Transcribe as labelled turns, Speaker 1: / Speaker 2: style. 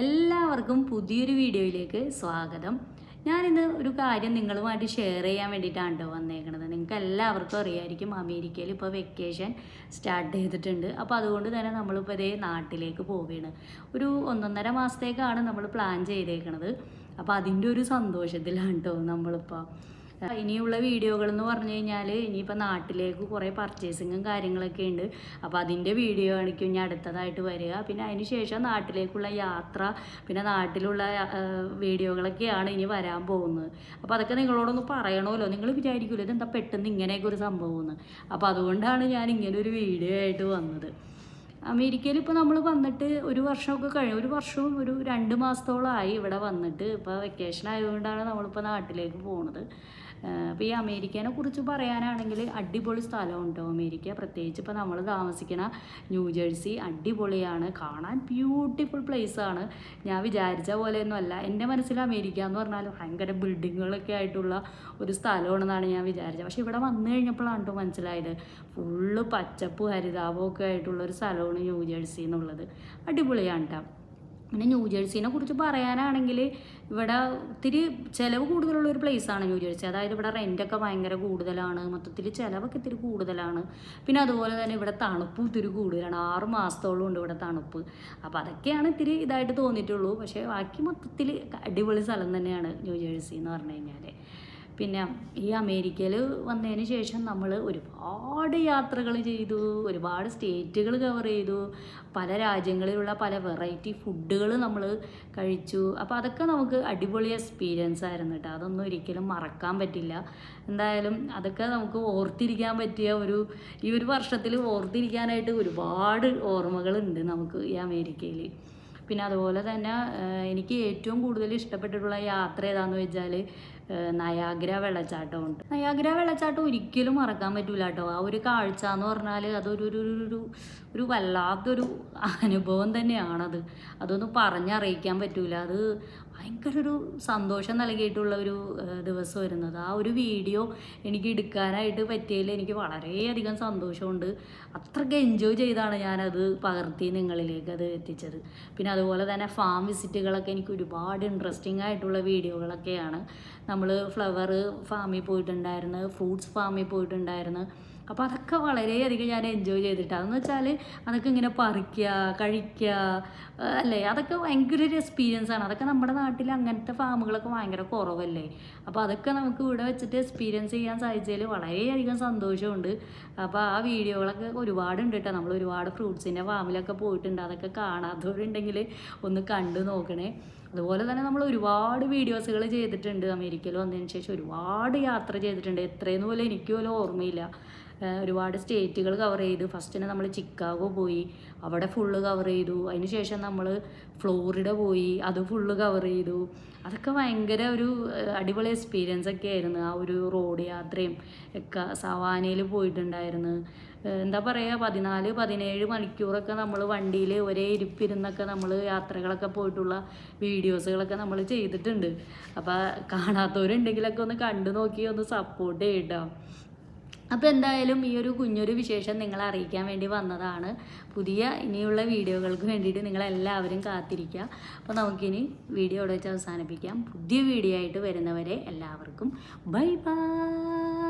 Speaker 1: എല്ലാവർക്കും പുതിയൊരു വീഡിയോയിലേക്ക് സ്വാഗതം. ഞാനിന്ന് ഒരു കാര്യം നിങ്ങളുമായിട്ട് ഷെയർ ചെയ്യാൻ വേണ്ടിയിട്ടാണ് കേട്ടോ വന്നേക്കണത്. നിങ്ങൾക്ക് എല്ലാവർക്കും അറിയായിരിക്കും, അമേരിക്കയിൽ ഇപ്പോൾ വെക്കേഷൻ സ്റ്റാർട്ട് ചെയ്തിട്ടുണ്ട്. അപ്പോൾ അതുകൊണ്ട് തന്നെ നമ്മളിപ്പോൾ ഇതേ നാട്ടിലേക്ക് പോവുകയാണ്. ഒരു 1.5 മാസത്തേക്കാണ് നമ്മൾ പ്ലാൻ ചെയ്തേക്കണത്. അപ്പോൾ അതിൻ്റെ ഒരു സന്തോഷത്തിലാണ് കേട്ടോ നമ്മളിപ്പോൾ. ഇനിയുള്ള വീഡിയോകൾ എന്ന് പറഞ്ഞു കഴിഞ്ഞാൽ ഇനിയിപ്പോൾ നാട്ടിലേക്ക് കുറേ പർച്ചേസിങ്ങും കാര്യങ്ങളൊക്കെ ഉണ്ട്. അപ്പോൾ അതിൻ്റെ വീഡിയോ ആയിരിക്കും ഞാൻ അടുത്തതായിട്ട് വരിക. പിന്നെ അതിന് ശേഷം നാട്ടിലേക്കുള്ള യാത്ര, പിന്നെ നാട്ടിലുള്ള വീഡിയോകളൊക്കെയാണ് ഇനി വരാൻ പോകുന്നത്. അപ്പോൾ അതൊക്കെ നിങ്ങളോടൊന്ന് പറയണമല്ലോ. നിങ്ങൾ വിചാരിക്കുമല്ലോ ഇതെന്താ പെട്ടെന്ന് ഇങ്ങനെയൊക്കെ ഒരു സംഭവമെന്ന്. അപ്പോൾ അതുകൊണ്ടാണ് ഞാൻ ഇങ്ങനെ ഒരു വീഡിയോ ആയിട്ട് വന്നത്. അമേരിക്കയിൽ ഇപ്പോൾ നമ്മൾ വന്നിട്ട് ഒരു വർഷമൊക്കെ കഴിഞ്ഞു. ഒരു വർഷവും ഒരു 2 മാസത്തോളമായി ഇവിടെ വന്നിട്ട്. ഇപ്പോൾ വെക്കേഷൻ ആയതുകൊണ്ടാണ് നമ്മളിപ്പോൾ നാട്ടിലേക്ക് പോകുന്നത്. അപ്പോൾ ഈ അമേരിക്കനെ കുറിച്ച് പറയാനാണെങ്കിൽ അടിപൊളി സ്ഥലമുണ്ടോ അമേരിക്ക. പ്രത്യേകിച്ച് ഇപ്പോൾ നമ്മൾ താമസിക്കുന്ന ന്യൂജേഴ്സി അടിപൊളിയാണ്, കാണാൻ ബ്യൂട്ടിഫുൾ പ്ലേസാണ്. ഞാൻ വിചാരിച്ച പോലെയൊന്നുമല്ല. എൻ്റെ മനസ്സിൽ അമേരിക്ക എന്ന് പറഞ്ഞാൽ ഭയങ്കര ബിൽഡിങ്ങുകളൊക്കെ ആയിട്ടുള്ള ഒരു സ്ഥലമാണെന്നാണ് ഞാൻ വിചാരിച്ചത്. പക്ഷേ ഇവിടെ വന്നു കഴിഞ്ഞപ്പോഴാണ് കേട്ടോ മനസ്സിലായത് ഫുള്ള് പച്ചപ്പും ഹരിതാപവും ഒക്കെ ആയിട്ടുള്ളൊരു സ്ഥലമാണ് ന്യൂജേഴ്സി എന്നുള്ളത്. അടിപൊളിയാണ് കേട്ടോ. പിന്നെ ന്യൂജേഴ്സിനെ കുറിച്ച് പറയാനാണെങ്കിൽ ഇവിടെ ഒത്തിരി ചിലവ് കൂടുതലുള്ള ഒരു പ്ലേസാണ് ന്യൂജേഴ്സി. അതായത് ഇവിടെ റെൻ്റൊക്കെ ഭയങ്കര കൂടുതലാണ്, മൊത്തത്തിൽ ചിലവൊക്കെ ഇത്തിരി കൂടുതലാണ്. പിന്നെ അതുപോലെ തന്നെ ഇവിടെ തണുപ്പും ഇത്തിരി കൂടുതലാണ്. 6 മാസത്തോളം ഉണ്ട് ഇവിടെ തണുപ്പ്. അപ്പോൾ അതൊക്കെയാണ് ഇത്തിരി ഇതായിട്ട് തോന്നിയിട്ടുള്ളൂ. പക്ഷേ ബാക്കി മൊത്തത്തിൽ അടിപൊളി സ്ഥലം തന്നെയാണ് ന്യൂജേഴ്സി എന്ന് പറഞ്ഞു കഴിഞ്ഞാൽ. പിന്നെ ഈ അമേരിക്കയിൽ വന്നതിന് ശേഷം നമ്മൾ ഒരുപാട് യാത്രകൾ ചെയ്തു, ഒരുപാട് സ്റ്റേറ്റുകൾ കവർ ചെയ്തു, പല രാജ്യങ്ങളിലുള്ള പല വെറൈറ്റി ഫുഡുകൾ നമ്മൾ കഴിച്ചു. അപ്പോൾ അതൊക്കെ നമുക്ക് അടിപൊളി എക്സ്പീരിയൻസ് ആയിരുന്നു കേട്ടോ. അതൊന്നും ഒരിക്കലും മറക്കാൻ പറ്റില്ല. എന്തായാലും അതൊക്കെ നമുക്ക് ഓർത്തിരിക്കാൻ പറ്റിയ ഈ ഒരു വർഷത്തിൽ ഓർത്തിരിക്കാനായിട്ട് ഒരുപാട് ഓർമ്മകളുണ്ട് നമുക്ക് ഈ അമേരിക്കയിൽ. പിന്നെ അതുപോലെ തന്നെ എനിക്ക് ഏറ്റവും കൂടുതൽ ഇഷ്ടപ്പെട്ടിട്ടുള്ള യാത്ര ഏതാണെന്ന് വെച്ചാൽ നയാഗ്ര വെള്ളച്ചാട്ടമുണ്ട്. നയാഗ്ര വെള്ളച്ചാട്ടം ഒരിക്കലും മറക്കാൻ പറ്റില്ല കേട്ടോ. ആ ഒരു കാഴ്ച എന്ന് പറഞ്ഞാൽ അതൊരു വല്ലാത്തൊരു അനുഭവം തന്നെയാണത്. അതൊന്നും പറഞ്ഞറിയിക്കാൻ പറ്റില്ല. അത് ഭയങ്കര ഒരു സന്തോഷം നൽകിയിട്ടുള്ള ഒരു ദിവസം വരുന്നത്. ആ ഒരു വീഡിയോ എനിക്ക് എടുക്കാനായിട്ട് പറ്റിയതിൽ എനിക്ക് വളരെയധികം സന്തോഷമുണ്ട്. അത്രയ്ക്ക് എൻജോയ് ചെയ്താണ് ഞാനത് പകർത്തി നിങ്ങളിലേക്ക് അത് എത്തിച്ചത്. പിന്നെ അതുപോലെ തന്നെ ഫാം വിസിറ്റുകളൊക്കെ എനിക്ക് ഒരുപാട് ഇൻട്രസ്റ്റിംഗ് ആയിട്ടുള്ള വീഡിയോകളൊക്കെയാണ്. നമ്മൾ ഫ്ലവർ ഫാമിൽ പോയിട്ടുണ്ടായിരുന്നു, ഫ്രൂട്ട്സ് ഫാമിൽ പോയിട്ടുണ്ടായിരുന്നു. അപ്പോൾ അതൊക്കെ വളരെയധികം ഞാൻ എൻജോയ് ചെയ്തിട്ടാണ്. അതെന്ന് വെച്ചാൽ അതൊക്കെ ഇങ്ങനെ പറിക്കുക, കഴിക്കുക അല്ലേ, അതൊക്കെ ഭയങ്കര ഒരു എക്സ്പീരിയൻസാണ്. അതൊക്കെ നമ്മുടെ നാട്ടിൽ അങ്ങനത്തെ ഫാമുകളൊക്കെ ഭയങ്കര കുറവല്ലേ. അപ്പോൾ അതൊക്കെ നമുക്ക് ഇവിടെ വെച്ചിട്ട് എക്സ്പീരിയൻസ് ചെയ്യാൻ സാധിച്ചതിൽ വളരെയധികം സന്തോഷമുണ്ട്. അപ്പോൾ ആ വീഡിയോകളൊക്കെ ഒരുപാടുണ്ട് കേട്ടോ. നമ്മൾ ഒരുപാട് ഫ്രൂട്ട്സിൻ്റെ ഫാമിലൊക്കെ പോയിട്ടുണ്ട്. അതൊക്കെ കാണാത്തവരുണ്ടെങ്കിൽ ഒന്ന് കണ്ടു നോക്കണേ. അതുപോലെ തന്നെ നമ്മൾ ഒരുപാട് വീഡിയോസുകൾ ചെയ്തിട്ടുണ്ട്. അമേരിക്കയിൽ വന്നതിന് ശേഷം ഒരുപാട് യാത്ര ചെയ്തിട്ടുണ്ട്. എത്രയെന്ന് പോലും എനിക്ക് പോലും ഓർമ്മയില്ല. ഒരുപാട് സ്റ്റേറ്റുകൾ കവർ ചെയ്തു. ഫസ്റ്റിന് നമ്മൾ ചിക്കാഗോ പോയി, അവിടെ ഫുള്ള് കവർ ചെയ്തു. അതിന് ശേഷം നമ്മൾ ഫ്ലോറിഡ പോയി, അത് ഫുള്ള് കവർ ചെയ്തു. അതൊക്കെ ഭയങ്കര ഒരു അടിപൊളി എക്സ്പീരിയൻസ് ഒക്കെ ആയിരുന്നു. ആ ഒരു റോഡ് യാത്രയും ഒക്കെ സവാനയിൽ പോയിട്ടുണ്ടായിരുന്നു. എന്താ പറയുക, 14-17 മണിക്കൂറൊക്കെ നമ്മൾ വണ്ടിയിൽ ഒരേ ഇരിപ്പിരുന്നൊക്കെ നമ്മൾ യാത്രകളൊക്കെ പോയിട്ടുള്ള വീഡിയോസുകളൊക്കെ നമ്മൾ ചെയ്തിട്ടുണ്ട്. അപ്പോൾ കാണാത്തവരുണ്ടെങ്കിലൊക്കെ ഒന്ന് കണ്ടു നോക്കി ഒന്ന് സപ്പോർട്ട് ചെയ്യട്ടോ. അപ്പോൾ എന്തായാലും ഈ ഒരു കുഞ്ഞൊരു വിശേഷം നിങ്ങളെ അറിയിക്കാൻ വേണ്ടി വന്നതാണ്. ഇനിയുള്ള വീഡിയോകൾക്ക് വേണ്ടിയിട്ട് നിങ്ങളെല്ലാവരും കാത്തിരിക്കുക. അപ്പോൾ നമുക്കിനി വീഡിയോ ഇവിടെ വെച്ച് അവസാനിപ്പിക്കാം. പുതിയ വീഡിയോ ആയിട്ട് വരുന്നവരെ എല്ലാവർക്കും ബൈ ബൈ.